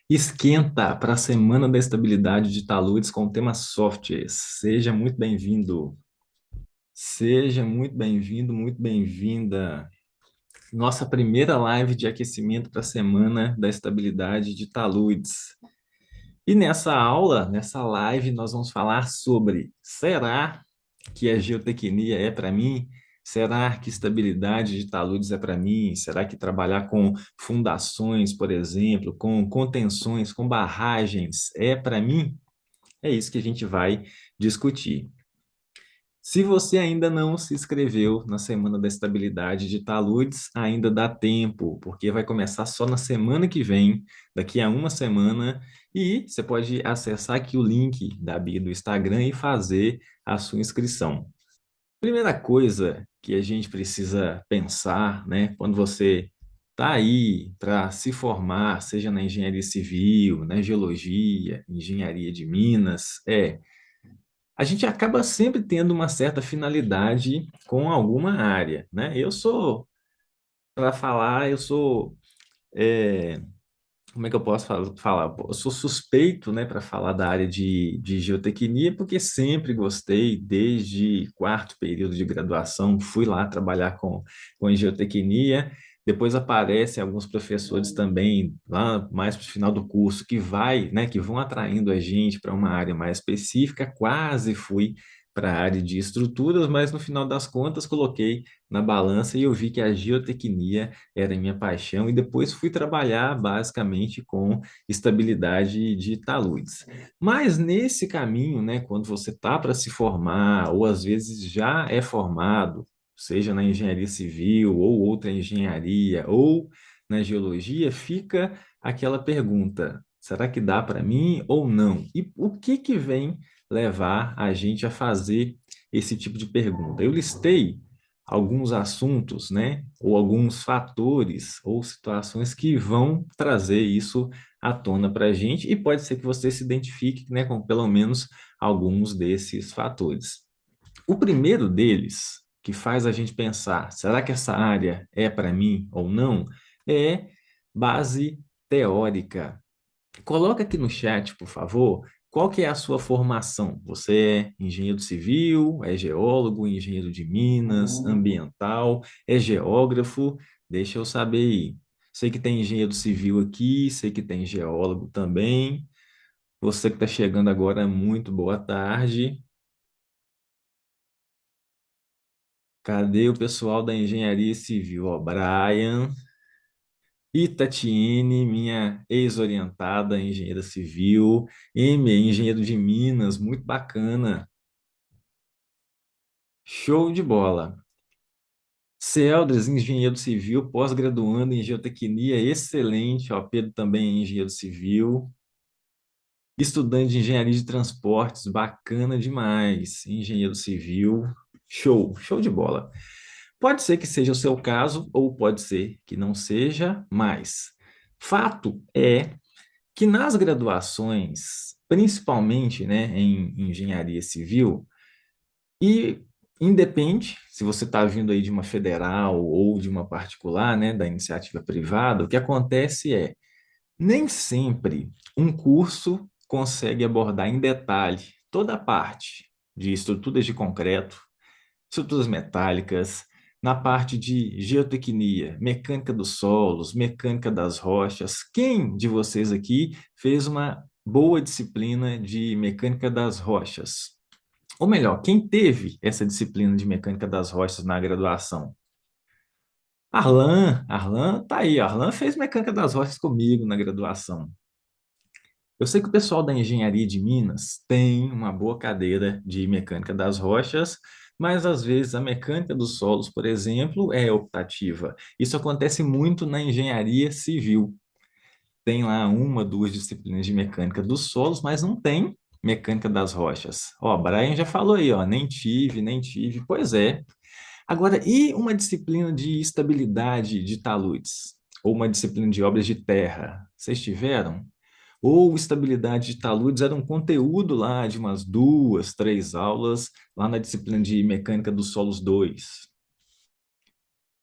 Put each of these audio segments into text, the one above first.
Esquenta para a Semana da Estabilidade de Taludes com o tema softwares. Seja muito bem-vindo. Seja muito bem-vindo, muito bem-vinda. Nossa primeira live de aquecimento para a Semana da Estabilidade de Taludes. E nessa aula, nessa live, nós vamos falar sobre: será que a geotecnia é para mim? Será que estabilidade de taludes é para mim? Será que trabalhar com fundações, por exemplo, com contenções, com barragens é para mim? É isso que a gente vai discutir. Se você ainda não se inscreveu na Semana da Estabilidade de Taludes, ainda dá tempo, porque vai começar só na semana que vem, daqui a uma semana, e você pode acessar aqui o link da bio do Instagram e fazer a sua inscrição. Primeira coisa que a gente precisa pensar, né, quando você está aí para se formar, seja na engenharia civil, na geologia, engenharia de minas, a gente acaba sempre tendo uma certa finalidade com alguma área, né? Para falar, é, como é que eu posso falar? Eu sou suspeito, né, para falar da área de geotecnia, porque sempre gostei, desde quarto período de graduação, fui lá trabalhar com geotecnia. Depois aparecem alguns professores também, lá mais para o final do curso, que vão atraindo a gente para uma área mais específica. Quase fui para a área de estruturas, mas no final das contas coloquei na balança e eu vi que a geotecnia era minha paixão, e depois fui trabalhar basicamente com estabilidade de taludes. Mas nesse caminho, né, quando você está para se formar, ou às vezes já é formado, seja na engenharia civil, ou outra engenharia, ou na geologia, fica aquela pergunta: será que dá para mim ou não? E o que que vem levar a gente a fazer esse tipo de pergunta? Eu listei alguns assuntos, né, ou alguns fatores ou situações que vão trazer isso à tona para a gente, e pode ser que você se identifique, né, com pelo menos alguns desses fatores. O primeiro deles, que faz a gente pensar, será que essa área é para mim ou não, é base teórica. Coloca aqui no chat, por favor, qual que é a sua formação? Você é engenheiro civil, é geólogo, engenheiro de minas, ambiental, é geógrafo? Deixa eu saber aí. Sei que tem engenheiro civil aqui, sei que tem geólogo também. Você que está chegando agora, muito boa tarde. Cadê o pessoal da engenharia civil? Ó, Brian, Itatiene, minha ex-orientada, engenheira civil, M, engenheiro de Minas, muito bacana, show de bola. Celdres, engenheiro civil, pós-graduando em geotecnia, excelente, ó, Pedro também é engenheiro civil, estudante de engenharia de transportes, bacana demais, engenheiro civil, show de bola. Pode ser que seja o seu caso, ou pode ser que não seja, mas fato é que nas graduações, principalmente, né, em engenharia civil, e independe se você está vindo aí de uma federal ou de uma particular, né, da iniciativa privada, o que acontece é, nem sempre um curso consegue abordar em detalhe toda a parte de estruturas de concreto, estruturas metálicas, na parte de geotecnia, mecânica dos solos, mecânica das rochas. Quem de vocês aqui fez uma boa disciplina de mecânica das rochas? Ou melhor, quem teve essa disciplina de mecânica das rochas na graduação? Arlan tá aí. Arlan fez mecânica das rochas comigo na graduação. Eu sei que o pessoal da engenharia de Minas tem uma boa cadeira de mecânica das rochas, mas às vezes a mecânica dos solos, por exemplo, é optativa. Isso acontece muito na engenharia civil. Tem lá uma, duas disciplinas de mecânica dos solos, mas não tem mecânica das rochas. Ó, Brian já falou aí, ó, nem tive, nem tive. Pois é. Agora, e uma disciplina de estabilidade de taludes? Ou uma disciplina de obras de terra? Vocês tiveram? Ou estabilidade de taludes era um conteúdo lá de umas duas, três aulas, lá na disciplina de mecânica dos solos 2.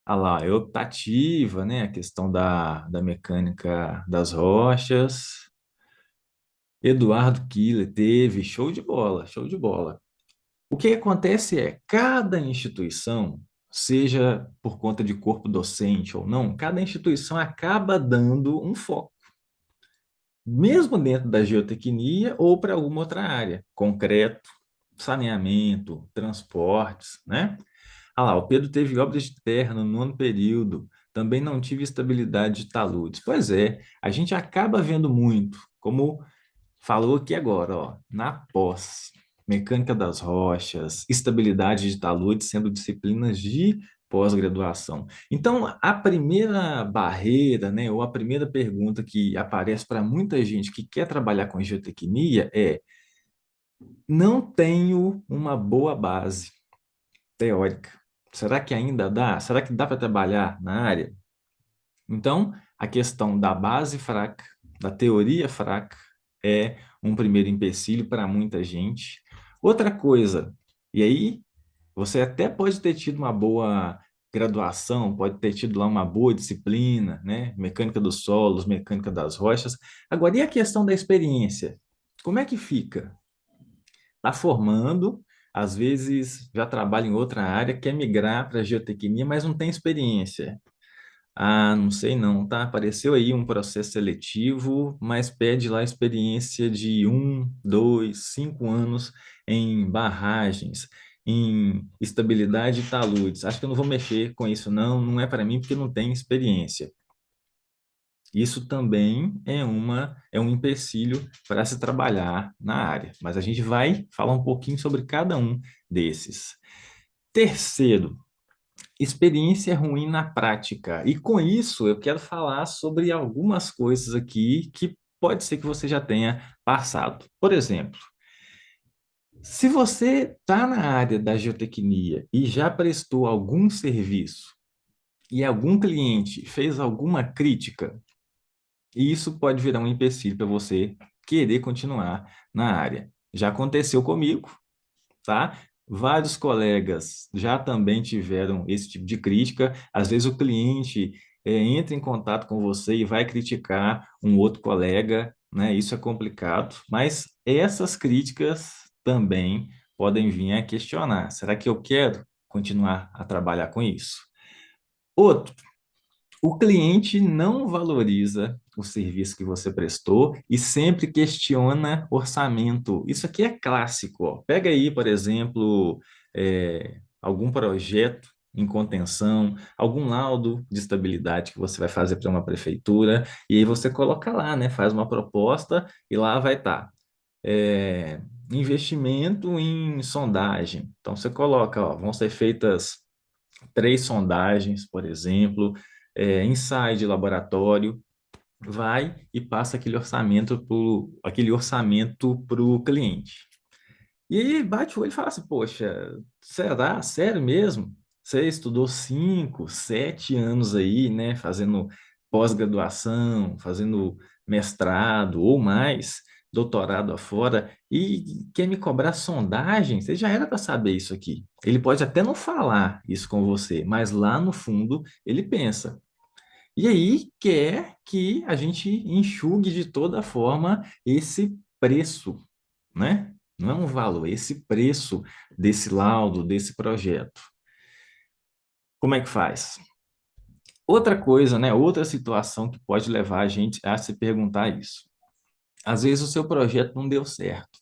Ah lá, é optativa, né? A questão da mecânica das rochas. Eduardo Killer teve, show de bola, show de bola. O que acontece é, cada instituição, seja por conta de corpo docente ou não, cada instituição acaba dando um foco, mesmo dentro da geotecnia ou para alguma outra área, concreto, saneamento, transportes, né? Ah lá, o Pedro teve obras de terra no nono período, também não tive estabilidade de taludes. Pois é, a gente acaba vendo muito, como falou aqui agora, ó, na pós, mecânica das rochas, estabilidade de taludes sendo disciplinas de pós-graduação. Então, a primeira barreira, né, ou a primeira pergunta que aparece para muita gente que quer trabalhar com geotecnia é: não tenho uma boa base teórica. Será que ainda dá? Será que dá para trabalhar na área? Então, a questão da base fraca, da teoria fraca, é um primeiro empecilho para muita gente. Outra coisa, e aí você até pode ter tido uma boa graduação, pode ter tido lá uma boa disciplina, né? Mecânica dos solos, mecânica das rochas. Agora, e a questão da experiência? Como é que fica? Está formando, às vezes já trabalha em outra área, quer migrar para a geotecnia, mas não tem experiência. Ah, não sei não, tá? Apareceu aí um processo seletivo, mas pede lá experiência de 1, 2, 5 anos em barragens, em estabilidade de taludes. Acho que eu não vou mexer com isso não, não é para mim porque não tem experiência. Isso também é um empecilho para se trabalhar na área, mas a gente vai falar um pouquinho sobre cada um desses. Terceiro, experiência ruim na prática. E com isso, eu quero falar sobre algumas coisas aqui que pode ser que você já tenha passado. Por exemplo, se você está na área da geotecnia e já prestou algum serviço e algum cliente fez alguma crítica, isso pode virar um empecilho para você querer continuar na área. Já aconteceu comigo, tá? Vários colegas já também tiveram esse tipo de crítica. Às vezes o cliente entra em contato com você e vai criticar um outro colega, né? Isso é complicado, mas essas críticas também podem vir a questionar: será que eu quero continuar a trabalhar com isso? Outro, o cliente não valoriza o serviço que você prestou e sempre questiona orçamento. Isso aqui é clássico, ó. Pega aí, por exemplo, algum projeto em contenção, algum laudo de estabilidade que você vai fazer para uma prefeitura, e aí você coloca lá, né? Faz uma proposta e lá vai estar. Investimento em sondagem. Então você coloca, ó, vão ser feitas 3 sondagens, por exemplo, ensaio de laboratório, vai e passa aquele orçamento para o cliente. E aí bate o olho e fala assim, poxa, será? Sério mesmo? Você estudou 5, 7 anos aí, né, fazendo pós-graduação, fazendo mestrado ou mais, doutorado afora, e quer me cobrar sondagem? Você já era para saber isso aqui. Ele pode até não falar isso com você, mas lá no fundo ele pensa. E aí quer que a gente enxugue de toda forma esse preço, né? Não é um valor, é esse preço desse laudo, desse projeto. Como é que faz? Outra coisa, né? Outra situação que pode levar a gente a se perguntar isso. Às vezes o seu projeto não deu certo.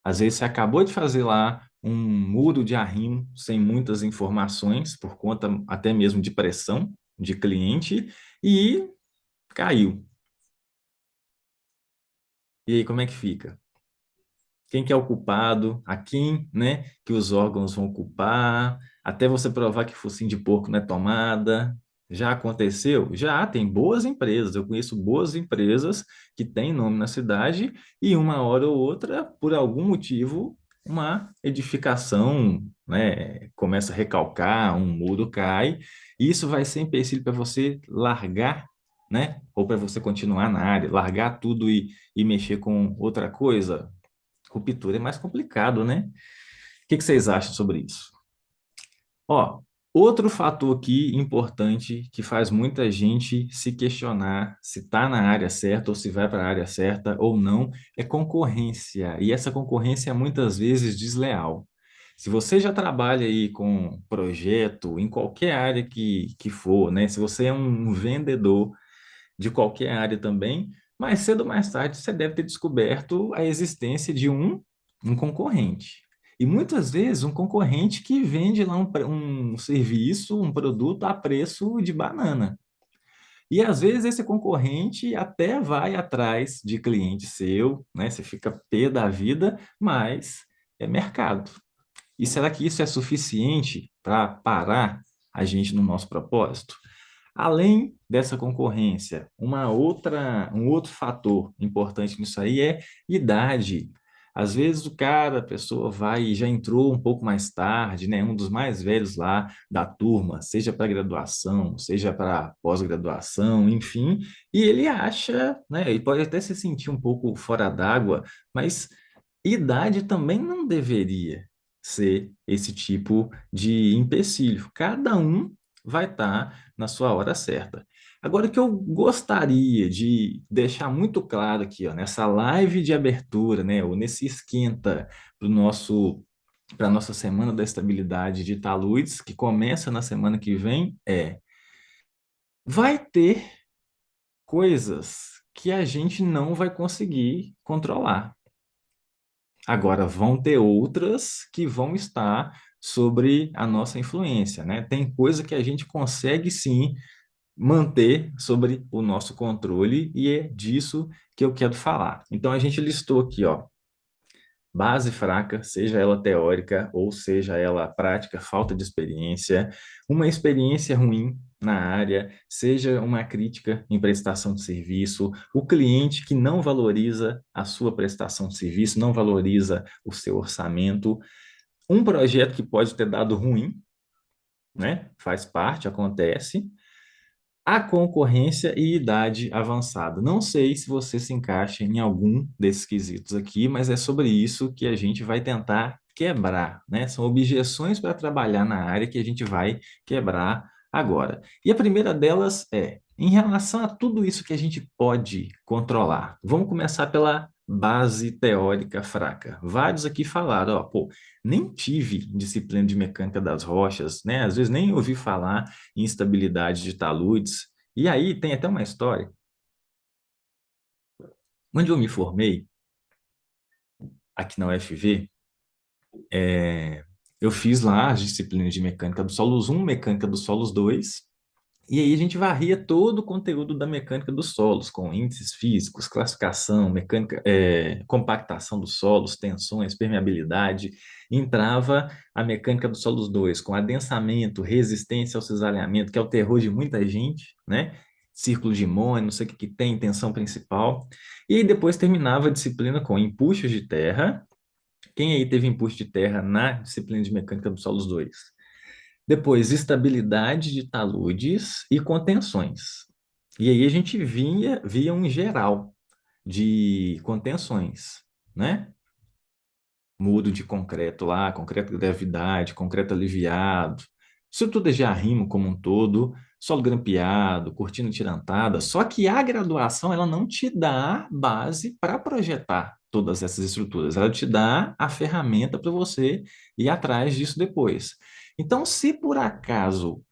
Às vezes você acabou de fazer lá um muro de arrimo sem muitas informações, por conta até mesmo de pressão de cliente, e caiu. E aí, como é que fica? Quem que é o culpado, a quem, né, que os órgãos vão culpar, até você provar que focinho de porco não é tomada. Já aconteceu? Já, tem boas empresas. Eu conheço boas empresas que têm nome na cidade e uma hora ou outra, por algum motivo, uma edificação, né, começa a recalcar, um muro cai, e isso vai ser empecilho para você largar, né, ou para você continuar na área, largar tudo e mexer com outra coisa. Ruptura é mais complicado, né? O que que vocês acham sobre isso? Ó, Outro fator aqui importante que faz muita gente se questionar se está na área certa ou se vai para a área certa ou não é concorrência. E essa concorrência é muitas vezes desleal. Se você já trabalha aí com projeto, em qualquer área que for, né? Se você é um vendedor de qualquer área também, mais cedo ou mais tarde você deve ter descoberto a existência de um concorrente. E muitas vezes um concorrente que vende lá um serviço, um produto a preço de banana. E às vezes esse concorrente até vai atrás de cliente seu, né? Você fica pé da vida, mas é mercado. E será que isso é suficiente para parar a gente no nosso propósito? Além dessa concorrência, um outro fator importante nisso aí é idade. Às vezes a pessoa vai e já entrou um pouco mais tarde, né? Um dos mais velhos lá da turma, seja para graduação, seja para pós-graduação, enfim, e ele acha, né? Ele pode até se sentir um pouco fora d'água, mas idade também não deveria ser esse tipo de empecilho. Cada um vai estar na sua hora certa. Agora, o que eu gostaria de deixar muito claro aqui, ó, nessa live de abertura, né, ou nesse esquenta para a nossa Semana da Estabilidade de Taludes, que começa na semana que vem, vai ter coisas que a gente não vai conseguir controlar. Agora, vão ter outras que vão estar sobre a nossa influência, né? Tem coisa que a gente consegue sim manter sobre o nosso controle e é disso que eu quero falar. Então, a gente listou aqui, ó, base fraca, seja ela teórica ou seja ela prática, falta de experiência, uma experiência ruim na área, seja uma crítica em prestação de serviço, o cliente que não valoriza a sua prestação de serviço, não valoriza o seu orçamento, um projeto que pode ter dado ruim, né? Faz parte, acontece, a concorrência e idade avançada. Não sei se você se encaixa em algum desses quesitos aqui, mas é sobre isso que a gente vai tentar quebrar, né? São objeções para trabalhar na área que a gente vai quebrar agora. E a primeira delas é, em relação a tudo isso que a gente pode controlar. Vamos começar pela base teórica fraca. Vários aqui falaram, ó, pô, nem tive disciplina de mecânica das rochas, né? Às vezes nem ouvi falar instabilidade de taludes. E aí tem até uma história. Onde eu me formei, aqui na UFV, eu fiz lá as disciplinas de mecânica dos solos um, mecânica dos solos 2. E aí a gente varria todo o conteúdo da mecânica dos solos, com índices físicos, classificação, mecânica, compactação dos solos, tensões, permeabilidade. Entrava a mecânica dos solos 2, com adensamento, resistência ao cisalhamento, que é o terror de muita gente, né? Círculo de Mohn, não sei o que que tem, tensão principal. E aí depois terminava a disciplina com empuxos de terra. Quem aí teve empuxo de terra na disciplina de mecânica dos solos 2? Depois, estabilidade de taludes e contenções. E aí a gente via um geral de contenções, né? Muro de concreto lá, concreto de gravidade, concreto aliviado, estrutura de arrimo como um todo, solo grampeado, cortina tirantada. Só que a graduação ela não te dá base para projetar todas essas estruturas, ela te dá a ferramenta para você ir atrás disso depois. Então, se por acaso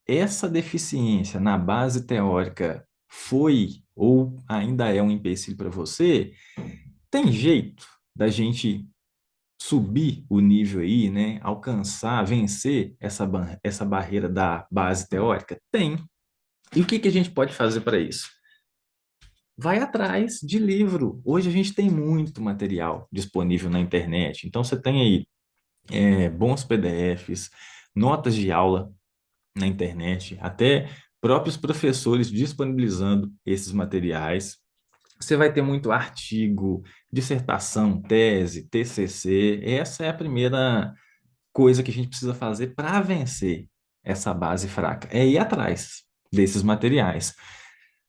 essa deficiência na base teórica foi ou ainda é um empecilho para você, tem jeito da gente subir o nível aí, né? Alcançar, vencer essa barreira da base teórica? Tem. E o que que a gente pode fazer para isso? Vai atrás de livro. Hoje a gente tem muito material disponível na internet. Então você tem aí bons PDFs, notas de aula na internet, até próprios professores disponibilizando esses materiais. Você vai ter muito artigo, dissertação, tese, TCC. Essa é a primeira coisa que a gente precisa fazer para vencer essa base fraca. É ir atrás desses materiais.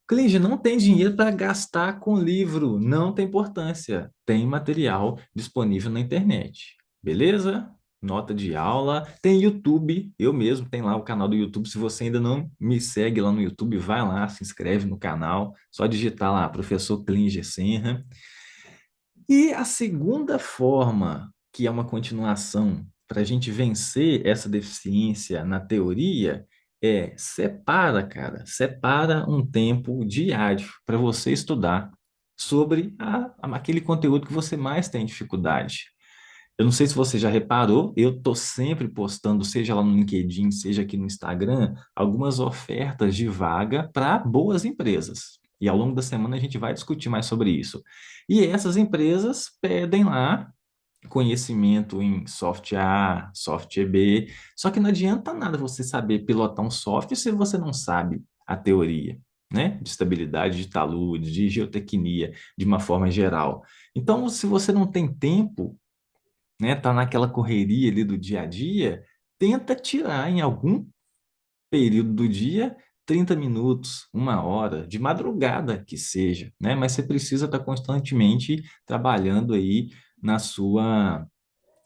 Clíngia, não tem dinheiro para gastar com livro, não tem importância. Tem material disponível na internet. Beleza? nota de aula. Tem YouTube, eu mesmo tenho lá o canal do YouTube. Se você ainda não me segue lá no YouTube, vai lá, se inscreve no canal. Só digitar lá, Professor Klinger Senra. E a segunda forma, que é uma continuação para a gente vencer essa deficiência na teoria, separa, cara, separa um tempo diário para você estudar sobre aquele conteúdo que você mais tem dificuldade. Eu não sei se você já reparou, eu estou sempre postando, seja lá no LinkedIn, seja aqui no Instagram, algumas ofertas de vaga para boas empresas. E ao longo da semana a gente vai discutir mais sobre isso. E essas empresas pedem lá conhecimento em software A, software B, só que não adianta nada você saber pilotar um software se você não sabe a teoria, né? De estabilidade de talude, de geotecnia, de uma forma geral. Então, se você não tem tempo, né, tá naquela correria ali do dia a dia, tenta tirar em algum período do dia 30 minutos, uma hora, de madrugada que seja, né? Mas você precisa estar constantemente trabalhando aí na sua,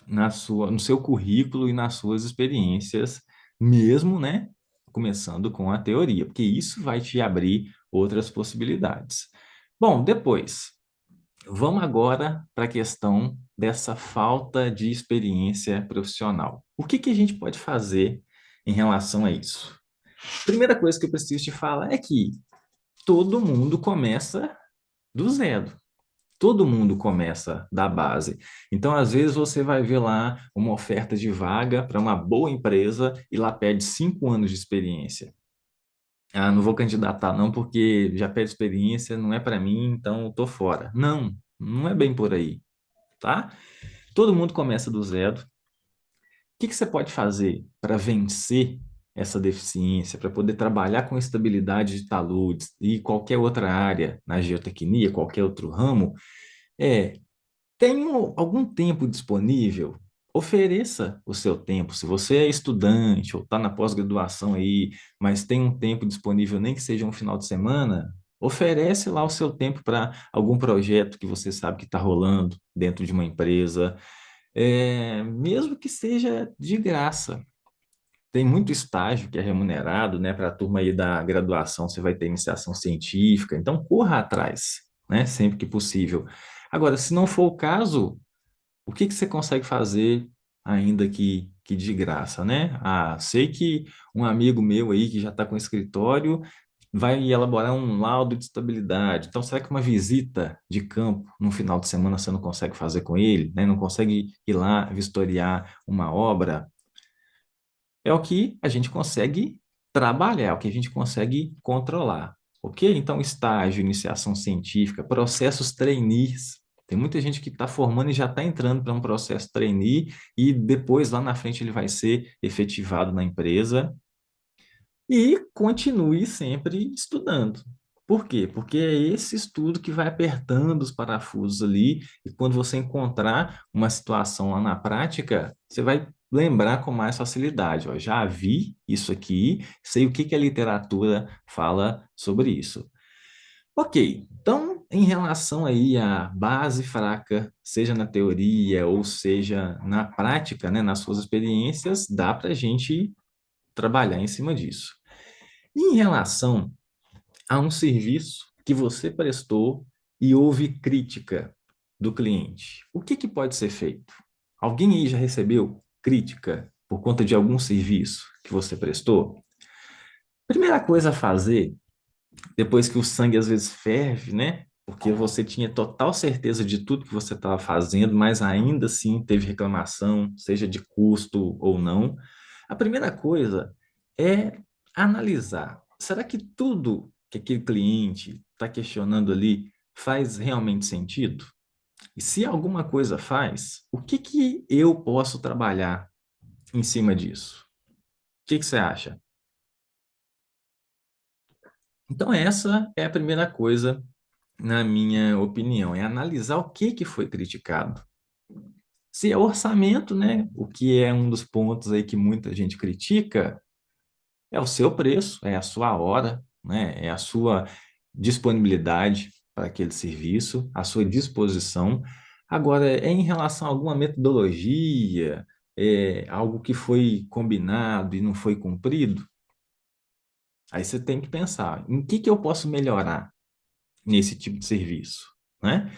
no seu currículo e nas suas experiências, mesmo, né? Começando com a teoria, porque isso vai te abrir outras possibilidades. Bom, depois, vamos agora para a questão dessa falta de experiência profissional. O que que a gente pode fazer em relação a isso? Primeira coisa que eu preciso te falar é que todo mundo começa do zero. Todo mundo começa da base. Então, às vezes, você vai ver lá uma oferta de vaga para uma boa empresa e lá pede 5 anos de experiência. Ah, não vou candidatar não, porque já pede experiência, não é para mim, então eu tô fora. Não, não é bem por aí, tá? Todo mundo começa do zero. O que que você pode fazer para vencer essa deficiência, para poder trabalhar com estabilidade de taludes e qualquer outra área na geotecnia, qualquer outro ramo? É, tem algum tempo disponível? Ofereça o seu tempo. Se você é estudante ou está na pós-graduação aí, mas tem um tempo disponível, nem que seja um final de semana, oferece lá o seu tempo para algum projeto que você sabe que está rolando dentro de uma empresa, mesmo que seja de graça. Tem muito estágio que é remunerado, né? Para a turma aí da graduação, você vai ter iniciação científica, então corra atrás, né? Sempre que possível. Agora, se não for o caso, o que que você consegue fazer ainda que de graça, né? Ah, sei que um amigo meu aí que já está com escritório vai elaborar um laudo de estabilidade. Então, será que uma visita de campo no final de semana você não consegue fazer com ele, né? Não consegue ir lá vistoriar uma obra? É o que a gente consegue trabalhar, é o que a gente consegue controlar, ok? Então, estágio, iniciação científica, processos trainees. Tem muita gente que está formando e já está entrando para um processo trainee e depois, lá na frente, ele vai ser efetivado na empresa e continue sempre estudando. Por quê? Porque é esse estudo que vai apertando os parafusos ali, e quando você encontrar uma situação lá na prática, você vai lembrar com mais facilidade. Ó, já vi isso aqui, sei o que que a literatura fala sobre isso. Ok, então, em relação aí à base fraca, seja na teoria ou seja na prática, né, nas suas experiências, dá para a gente trabalhar em cima disso. Em relação a um serviço que você prestou e houve crítica do cliente, o que que pode ser feito? Alguém aí já recebeu crítica por conta de algum serviço que você prestou? Primeira coisa a fazer, depois que o sangue às vezes ferve, né? Porque você tinha total certeza de tudo que você estava fazendo, mas ainda assim teve reclamação, seja de custo ou não. A primeira coisa é analisar. Será que tudo que aquele cliente está questionando ali faz realmente sentido? E se alguma coisa faz, o que que eu posso trabalhar em cima disso? O que que você acha? Então, essa é a primeira coisa, na minha opinião, é analisar o que que foi criticado. Se é orçamento, né, o que é um dos pontos aí que muita gente critica, é o seu preço, é a sua hora, né, é a sua disponibilidade para aquele serviço, a sua disposição. Agora, é em relação a alguma metodologia, algo que foi combinado e não foi cumprido, aí você tem que pensar, em que eu posso melhorar nesse tipo de serviço, né?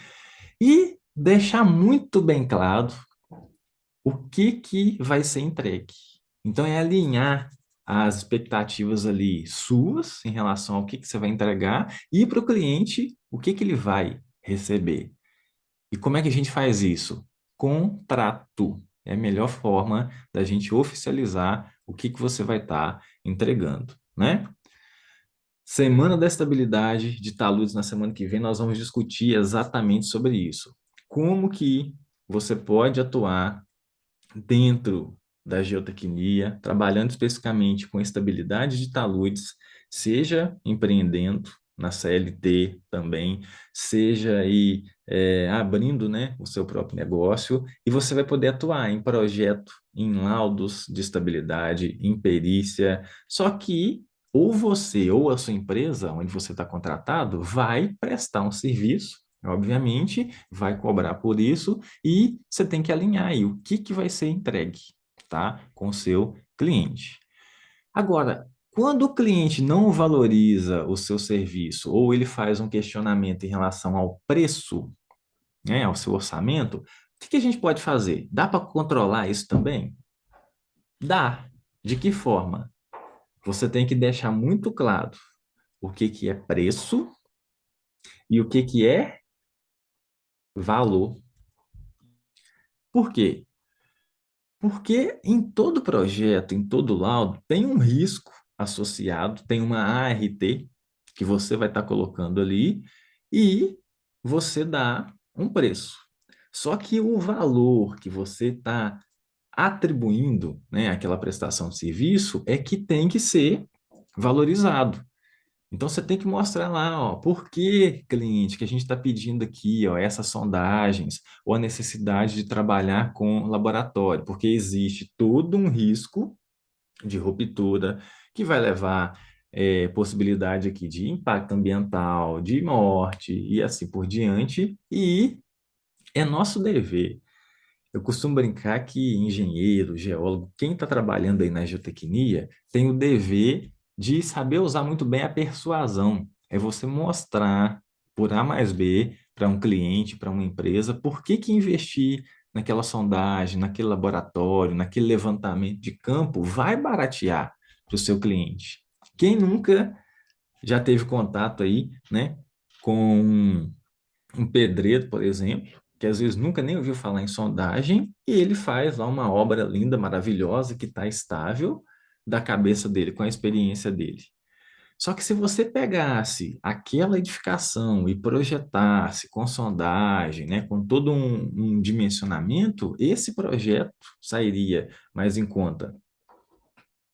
E deixar muito bem claro o que vai ser entregue. Então, é alinhar as expectativas ali suas em relação ao que você vai entregar e para o cliente o que ele vai receber. E como é que a gente faz isso? Contrato. É a melhor forma da gente oficializar o que você vai estar entregando, né? Semana da estabilidade de taludes na semana que vem, nós vamos discutir exatamente sobre isso. Como que você pode atuar dentro da geotecnia, trabalhando especificamente com estabilidade de taludes, seja empreendendo na CLT também, seja aí abrindo, né, o seu próprio negócio, e você vai poder atuar em projeto, em laudos de estabilidade, em perícia, só que ou você ou a sua empresa, onde você está contratado, vai prestar um serviço, obviamente, vai cobrar por isso, e você tem que alinhar aí o que vai ser entregue, tá? Com o seu cliente. Agora, quando o cliente não valoriza o seu serviço ou ele faz um questionamento em relação ao preço, né, ao seu orçamento, o que a gente pode fazer? Dá para controlar isso também? Dá. De que forma? Você tem que deixar muito claro o que é preço e o que é valor. Por quê? Porque em todo projeto, em todo laudo, tem um risco associado, tem uma ART que você vai estar colocando ali e você dá um preço. Só que o valor que você está atribuindo, né, àquela prestação de serviço é que tem que ser valorizado. Então você tem que mostrar lá, ó, por que, cliente, que a gente está pedindo aqui, ó, essas sondagens, ou a necessidade de trabalhar com laboratório, porque existe todo um risco de ruptura que vai levar possibilidade aqui de impacto ambiental, de morte e assim por diante, e é nosso dever. Eu costumo brincar que engenheiro, geólogo, quem está trabalhando aí na geotecnia, tem o dever de saber usar muito bem a persuasão. É você mostrar por A mais B para um cliente, para uma empresa, por que investir naquela sondagem, naquele laboratório, naquele levantamento de campo vai baratear para o seu cliente. Quem nunca já teve contato aí, né, com um pedreiro, por exemplo, que às vezes nunca nem ouviu falar em sondagem, e ele faz lá uma obra linda, maravilhosa, que está estável da cabeça dele, com a experiência dele. Só que se você pegasse aquela edificação e projetasse com sondagem, né, com todo um dimensionamento, esse projeto sairia mais em conta.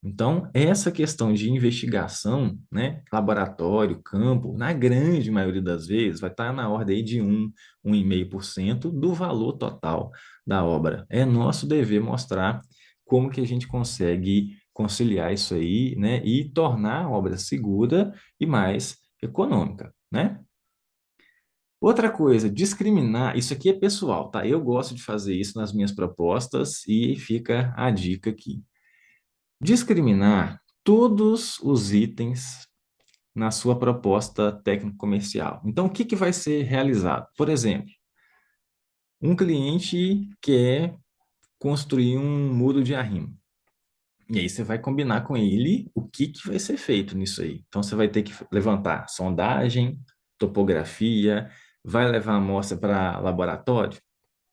Então, essa questão de investigação, né, laboratório, campo, na grande maioria das vezes, vai estar na ordem aí de 1,5% do valor total da obra. É nosso dever mostrar como que a gente consegue conciliar isso aí, né, e tornar a obra segura e mais econômica, né? Outra coisa, discriminar, isso aqui é pessoal, tá? Eu gosto de fazer isso nas minhas propostas e fica a dica aqui. Discriminar todos os itens na sua proposta técnico-comercial. Então, o que vai ser realizado? Por exemplo, um cliente quer construir um muro de arrimo. E aí você vai combinar com ele o que vai ser feito nisso aí. Então, você vai ter que levantar sondagem, topografia, vai levar a amostra para laboratório,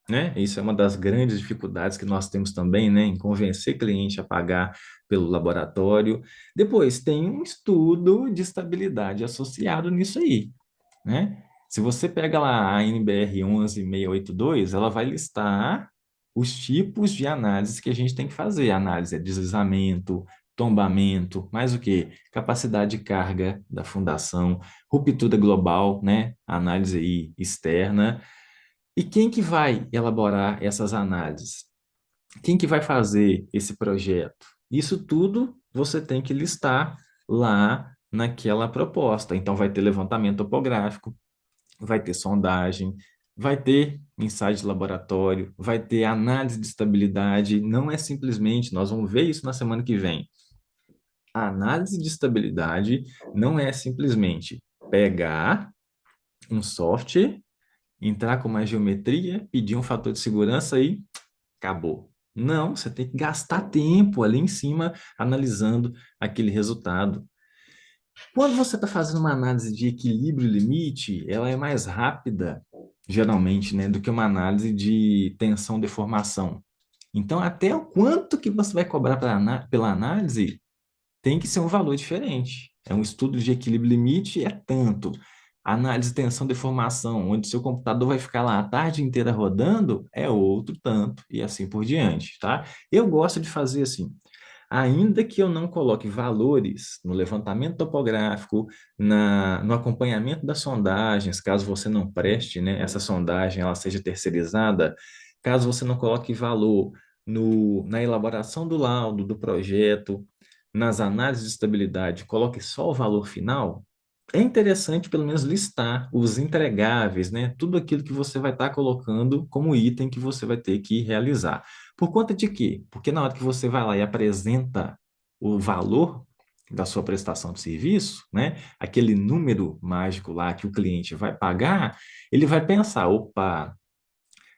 né? Isso é uma das grandes dificuldades que nós temos também, né, em convencer cliente a pagar pelo laboratório. Depois, tem um estudo de estabilidade associado nisso aí, né? Se você pega lá a NBR 11682, ela vai listar os tipos de análises que a gente tem que fazer. Análise é deslizamento, tombamento, mais o que? Capacidade de carga da fundação, ruptura global, né? Análise aí externa, e quem que vai elaborar essas análises? Quem que vai fazer esse projeto? Isso tudo você tem que listar lá naquela proposta. Então, vai ter levantamento topográfico, vai ter sondagem, Vai ter ensaio de laboratório, vai ter análise de estabilidade, não é simplesmente, nós vamos ver isso na semana que vem. A análise de estabilidade não é simplesmente pegar um software, entrar com uma geometria, pedir um fator de segurança e acabou. Não, você tem que gastar tempo ali em cima analisando aquele resultado. Quando você está fazendo uma análise de equilíbrio e limite, ela é mais rápida, geralmente, né, do que uma análise de tensão-deformação. Então, até o quanto que você vai cobrar pela análise tem que ser um valor diferente. É um estudo de equilíbrio limite, é tanto. Análise de tensão deformação, onde seu computador vai ficar lá a tarde inteira rodando, é outro tanto, e assim por diante, tá? Eu gosto de fazer assim. Ainda que eu não coloque valores no levantamento topográfico, no acompanhamento das sondagens, caso você não preste, né, essa sondagem ela seja terceirizada, caso você não coloque valor na elaboração do laudo, do projeto, nas análises de estabilidade, coloque só o valor final, é interessante pelo menos listar os entregáveis, né? Tudo aquilo que você vai estar colocando como item que você vai ter que realizar. Por conta de quê? Porque na hora que você vai lá e apresenta o valor da sua prestação de serviço, né? Aquele número mágico lá que o cliente vai pagar, ele vai pensar, opa,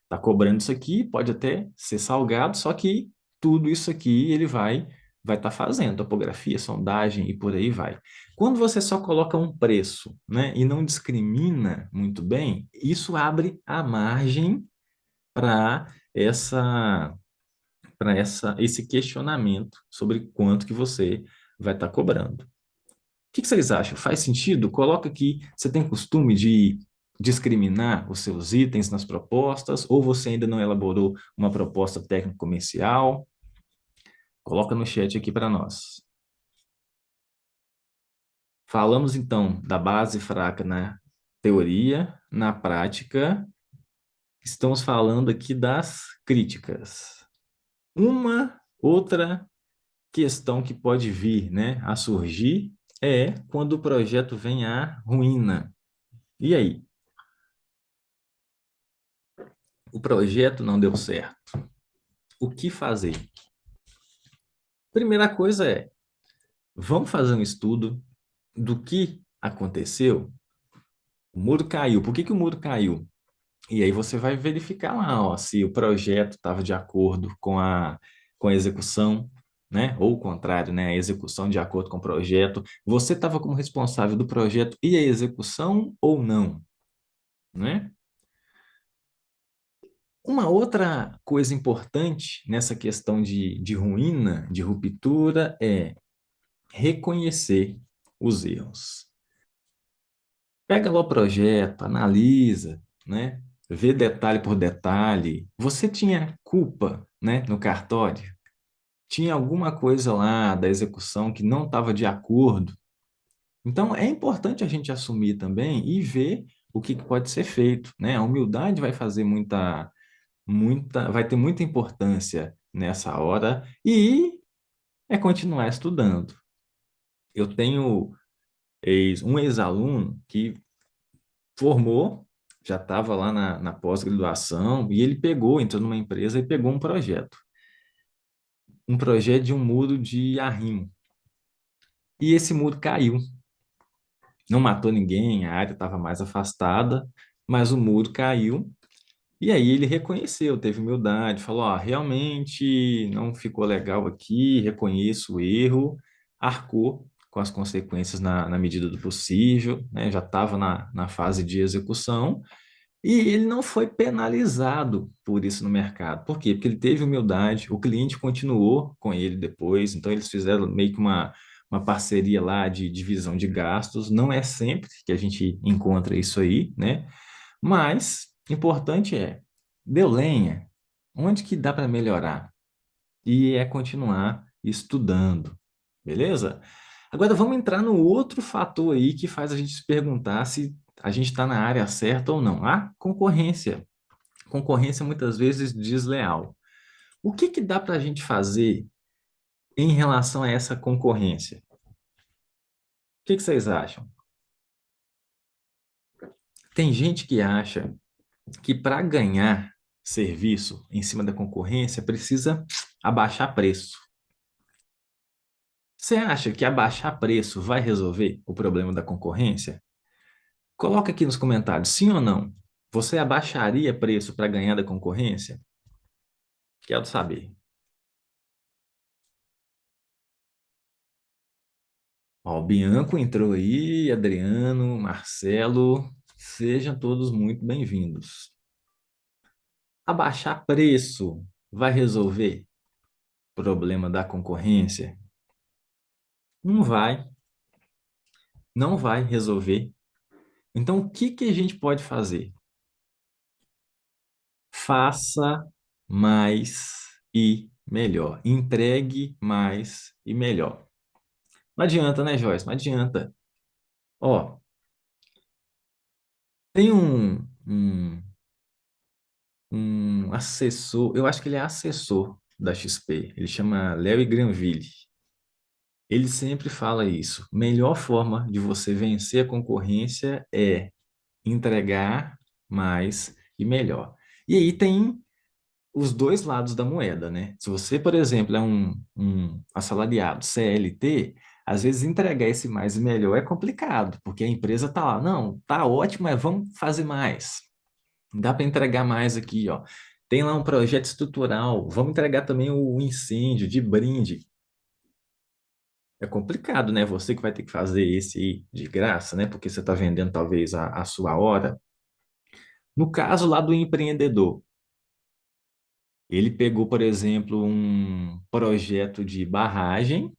tá cobrando isso aqui, pode até ser salgado, só que tudo isso aqui ele vai estar fazendo, topografia, sondagem e por aí vai. Quando você só coloca um preço, né, e não discrimina muito bem, isso abre a margem para esse questionamento sobre quanto que você vai estar cobrando. O que vocês acham? Faz sentido? Coloca aqui, você tem costume de discriminar os seus itens nas propostas, ou você ainda não elaborou uma proposta técnico-comercial? Coloca no chat aqui para nós. Falamos então da base fraca na teoria, na prática, estamos falando aqui das críticas. Uma outra questão que pode vir, né, a surgir é quando o projeto vem à ruína. E aí? O projeto não deu certo. O que fazer? Primeira coisa é, vamos fazer um estudo do que aconteceu. O muro caiu. Por que que o muro caiu? E aí você vai verificar lá, ó, se o projeto estava de acordo com a execução, né? Ou o contrário, né? A execução de acordo com o projeto. Você estava como responsável do projeto e a execução ou não, né? Uma outra coisa importante nessa questão de ruína, de ruptura, é reconhecer os erros. Pega lá o projeto, analisa, né? Vê detalhe por detalhe. Você tinha culpa, né, no cartório? Tinha alguma coisa lá da execução que não estava de acordo? Então, é importante a gente assumir também e ver o que pode ser feito, né? A humildade vai fazer vai ter muita importância nessa hora e é continuar estudando. Eu tenho um ex-aluno que formou, já estava lá na pós-graduação, e ele entrou numa empresa e pegou um projeto de um muro de arrimo. E esse muro caiu. Não matou ninguém, a área estava mais afastada, mas o muro caiu. E aí ele reconheceu, teve humildade, falou: ó, realmente não ficou legal aqui, reconheço o erro, arcou com as consequências na medida do possível, né? Já estava na fase de execução. E ele não foi penalizado por isso no mercado. Por quê? Porque ele teve humildade, o cliente continuou com ele depois, então eles fizeram meio que uma parceria lá de divisão de gastos. Não é sempre que a gente encontra isso aí, né? Mas importante é, deu lenha, onde que dá para melhorar? E é continuar estudando, beleza? Agora vamos entrar no outro fator aí que faz a gente se perguntar se a gente está na área certa ou não. A concorrência. Concorrência muitas vezes desleal. O que que dá para a gente fazer em relação a essa concorrência? O que que vocês acham? Tem gente que acha que para ganhar serviço em cima da concorrência precisa abaixar preço. Você acha que abaixar preço vai resolver o problema da concorrência? Coloca aqui nos comentários, sim ou não. Você abaixaria preço para ganhar da concorrência? Quero saber. Ó, o Bianco entrou aí, Adriano, Marcelo, sejam todos muito bem-vindos. Abaixar preço vai resolver o problema da concorrência? Não vai, não vai resolver. Então, o que que a gente pode fazer? Faça mais e melhor. Entregue mais e melhor. Não adianta, né, Joyce? Não adianta. Ó, tem um assessor, eu acho que ele é assessor da XP, ele chama Larry Granville. Ele sempre fala isso. Melhor forma de você vencer a concorrência é entregar mais e melhor. E aí tem os dois lados da moeda, né? Se você, por exemplo, é um assalariado CLT, às vezes entregar esse mais e melhor é complicado, porque a empresa tá lá, não, tá ótimo, mas vamos fazer mais. Dá para entregar mais aqui, ó. Tem lá um projeto estrutural, vamos entregar também o incêndio de brinde. É complicado, né? Você que vai ter que fazer esse aí de graça, né? Porque você está vendendo talvez a sua hora. No caso lá do empreendedor, ele pegou, por exemplo, um projeto de barragem,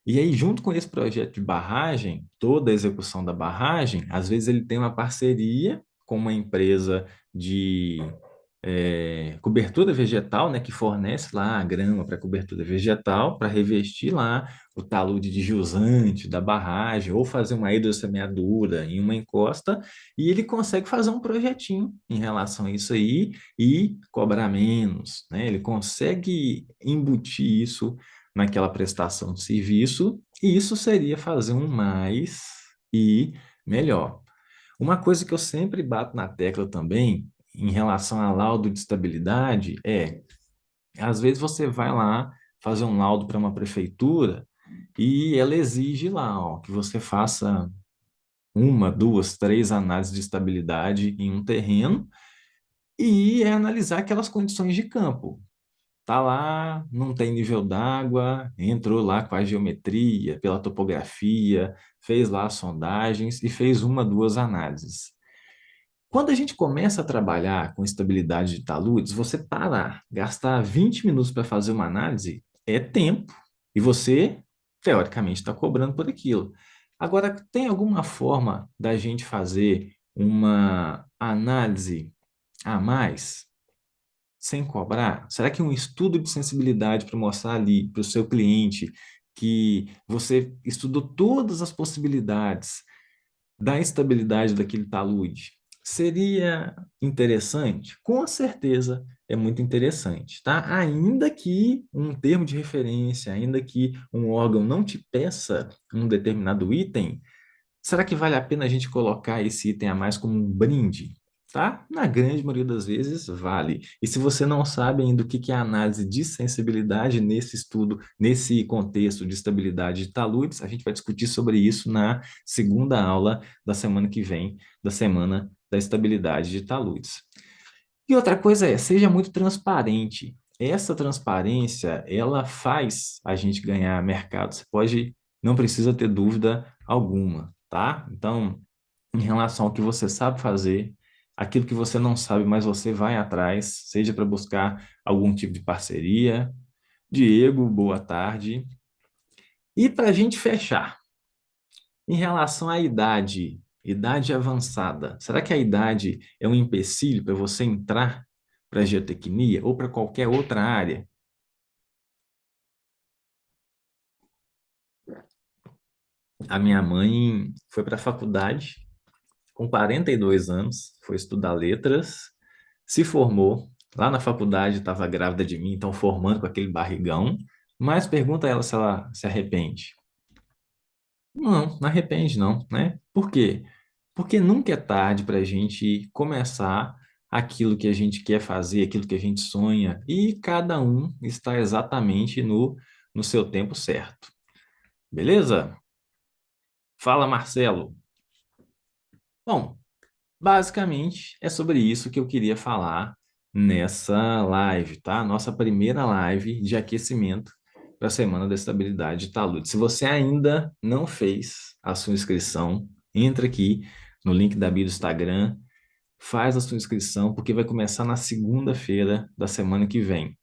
e aí, junto com esse projeto de barragem, toda a execução da barragem, às vezes ele tem uma parceria com uma empresa de cobertura vegetal, né, que fornece lá a grama para cobertura vegetal, para revestir lá o talude de jusante da barragem, ou fazer uma hidrossemeadura em uma encosta, e ele consegue fazer um projetinho em relação a isso aí e cobrar menos, né? Ele consegue embutir isso naquela prestação de serviço, e isso seria fazer um mais e melhor. Uma coisa que eu sempre bato na tecla também, em relação a laudo de estabilidade, às vezes você vai lá fazer um laudo para uma prefeitura e ela exige lá, ó, que você faça uma, duas, três análises de estabilidade em um terreno e analisar aquelas condições de campo. Tá lá, não tem nível d'água, entrou lá com a geometria, pela topografia, fez lá as sondagens e fez uma, duas análises. Quando a gente começa a trabalhar com estabilidade de taludes, você parar, gastar 20 minutos para fazer uma análise é tempo. E você, teoricamente, está cobrando por aquilo. Agora, tem alguma forma da gente fazer uma análise a mais sem cobrar? Será que um estudo de sensibilidade para mostrar ali para o seu cliente que você estudou todas as possibilidades da estabilidade daquele talude seria interessante? Com certeza é muito interessante, tá? Ainda que um termo de referência, ainda que um órgão não te peça um determinado item, será que vale a pena a gente colocar esse item a mais como um brinde? Tá? Na grande maioria das vezes, vale. E se você não sabe ainda o que é a análise de sensibilidade nesse estudo, nesse contexto de estabilidade de taludes, a gente vai discutir sobre isso na segunda aula da semana que vem, da semana da estabilidade de taludes. E outra coisa seja muito transparente. Essa transparência, ela faz a gente ganhar mercado. Você pode, não precisa ter dúvida alguma, tá? Então, em relação ao que você sabe fazer, aquilo que você não sabe, mas você vai atrás, seja para buscar algum tipo de parceria. Diego, boa tarde. E para a gente fechar, em relação à idade, idade avançada, será que a idade é um empecilho para você entrar para a geotecnia ou para qualquer outra área? A minha mãe foi para a faculdade com 42 anos, foi estudar letras, se formou. Lá na faculdade estava grávida de mim, então formando com aquele barrigão. Mas pergunta a ela se ela se arrepende. Não, não arrepende não, né? Por quê? Porque nunca é tarde para a gente começar aquilo que a gente quer fazer, aquilo que a gente sonha, e cada um está exatamente no seu tempo certo. Beleza? Fala, Marcelo. Bom, basicamente é sobre isso que eu queria falar nessa live, tá? Nossa primeira live de aquecimento para a Semana da Estabilidade de Talude. Se você ainda não fez a sua inscrição, entra aqui no link da bio do Instagram, faz a sua inscrição, porque vai começar na segunda-feira da semana que vem.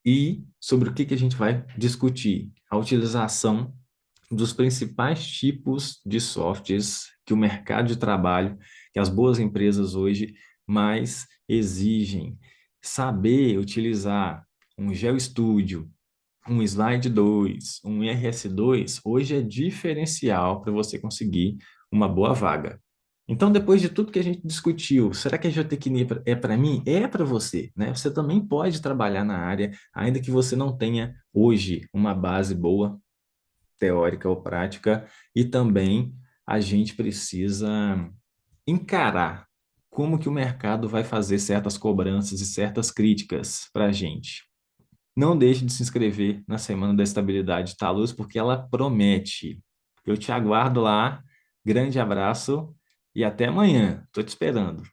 E sobre o que que a gente vai discutir? A utilização dos principais tipos de softwares que o mercado de trabalho, que as boas empresas hoje mais exigem. Saber utilizar um GeoStudio, um Slide 2, um RS2, hoje é diferencial para você conseguir uma boa vaga. Então, depois de tudo que a gente discutiu, será que a geotecnia é para mim? É para você, né? Você também pode trabalhar na área, ainda que você não tenha hoje uma base boa, teórica ou prática, e também a gente precisa encarar como que o mercado vai fazer certas cobranças e certas críticas para a gente. Não deixe de se inscrever na Semana da Estabilidade Taluz, porque ela promete. Eu te aguardo lá. Grande abraço e até amanhã. Estou te esperando.